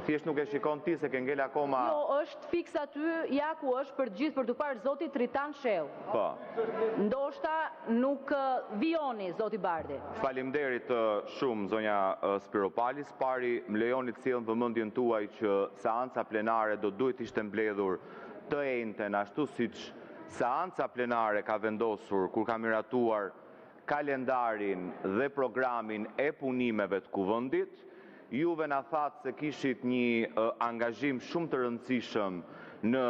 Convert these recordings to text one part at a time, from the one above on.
Thjesht nuk e shikon ti se ke ngel akoma... Jo, është fiks aty, ja ku është për gjithë për të parë zoti Tritan Shell. Po. Ndoshta nuk vijoni, zoti Bardhi. Faleminderit shumë, zonja Spiropalis. Pari, më lejoni të sjellën vëmendjen tuaj që seanca plenare do duhet ishte mbledhur të ejnëten, ashtu siç seanca plenare ka vendosur kur ka miratuar kalendarin dhe programin e punimeve të kuvendit. Juve na thatë se kishit një angazhim shumë të rëndësishëm në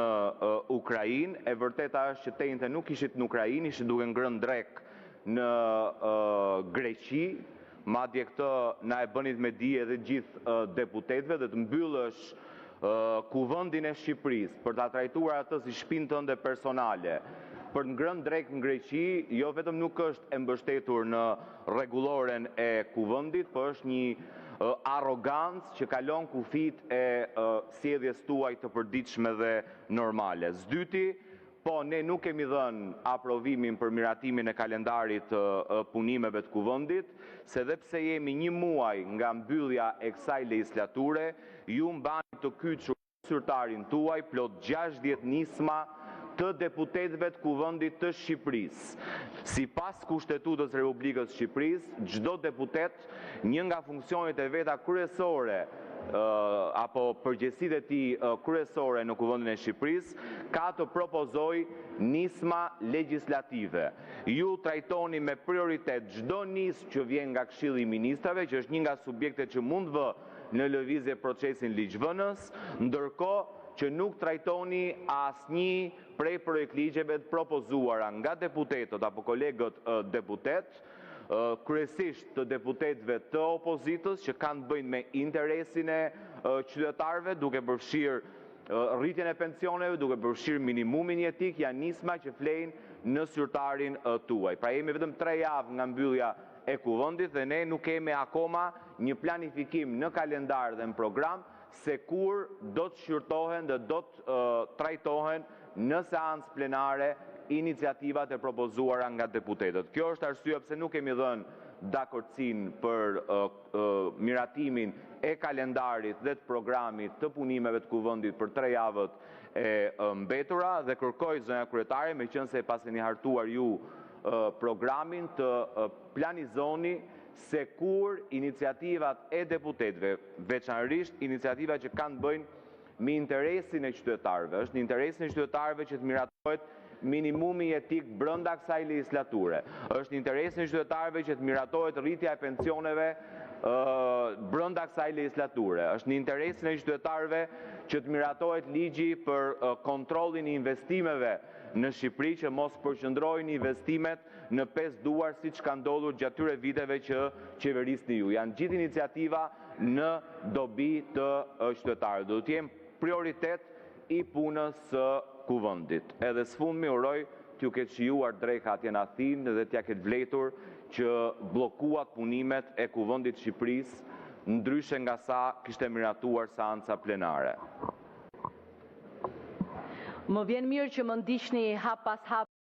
Ukrainë. E vërteta është që tejnëte nuk ishit në Ukrainë, ishit duke ngrënë drek në Greqi. Madje këtë na e bënit me dije edhe gjithë deputetëve dhe të mbyllësh kuvendin e Shqipërisë për ta trajtuar atë si shtëpinë tënde personale, për të ngrënë drek në Greqi, jo vetëm nuk është e mbështetur në rregulloren e kuvendit, por është një arrogancë që kalon kufit e sjelljes tuaj të përditshme dhe normale. S'dyti, po ne nuk kemi dhënë aprovimin për miratimin e kalendarit të punimeve të kuvendit, se dhe pse jemi një muaj nga mbyllja e kësaj legislature, ju mbani të kyçur zyrtarin tuaj plot 60 nisma të deputetëve të kuvendit të Shqipërisë. Sipas Kushtetutës Republikës së Shqipërisë, çdo deputet, një nga funksionet e veta kryesore apo përgjegjësitë e tij kryesore në kuvendin e Shqipërisë, ka të propozojë nisma legjislative. Ju trajtoni me prioritet çdo nismë që vjen nga Këshilli i Ministrave, që është një nga subjektet që mund vë në lëvizje procesin ligjvënës, ndërkohë që nuk trajtoni asnjë prej projektligjeve të propozuara nga deputetët apo kolegët deputet, kryesisht të deputetëve të opozitës që kanë të bëjnë me interesin e qytetarëve, duke përfshirë rritjen e pensioneve, duke përfshirë minimumin jetik, janë nisma që flejnë në zyrtarin tuaj. Pra jemi vetëm 3 javë nga mbyllja e kuvendit dhe ne nuk kemi akoma një planifikim në kalendar dhe në program se kur do të shqyrtohen dhe do të trajtohen në seancë plenare iniciativat e propozuara nga deputetët. Kjo është arsye pse nuk kemi dhënë dakordsinë për miratimin e kalendarit dhe të programit të punimeve të kuvendit për 3 javët e mbetura dhe kërkoj zonja kryetare, meqense e pas keni hartuar ju programin, të planizoni se kur iniciativat e deputetëve, veçanërisht iniciativat që kanë të bëjnë me interesin e qytetarëve, është në interesin e qytetarëve që të miratohet minimumi jetik brenda kësaj legislature, është në interesin e qytetarëve që të miratohet rritja e pensioneve brenda kësaj legislature, është në interesin e qytetarëve që të miratohet ligji për kontrollin e investimeve në Shqipëri, që mos përqendrojnë investimet në 5 duar siç ka ndodhur gjatë tyre viteve që qeverisni ju. Janë gjithë iniciativa në dobi të qytetarëve. Do të jenë prioritet i punës së kuvendit. Edhe sfundmi uroj t'ju ketë shijuar dreka atje në Athinë dhe t'ja ketë vletur që bllokuat punimet e kuvendit të Shqipërisë, ndryshe nga sa kishte miratuar seanca plenare. Më vjen mirë që më ndiqni hap pas hap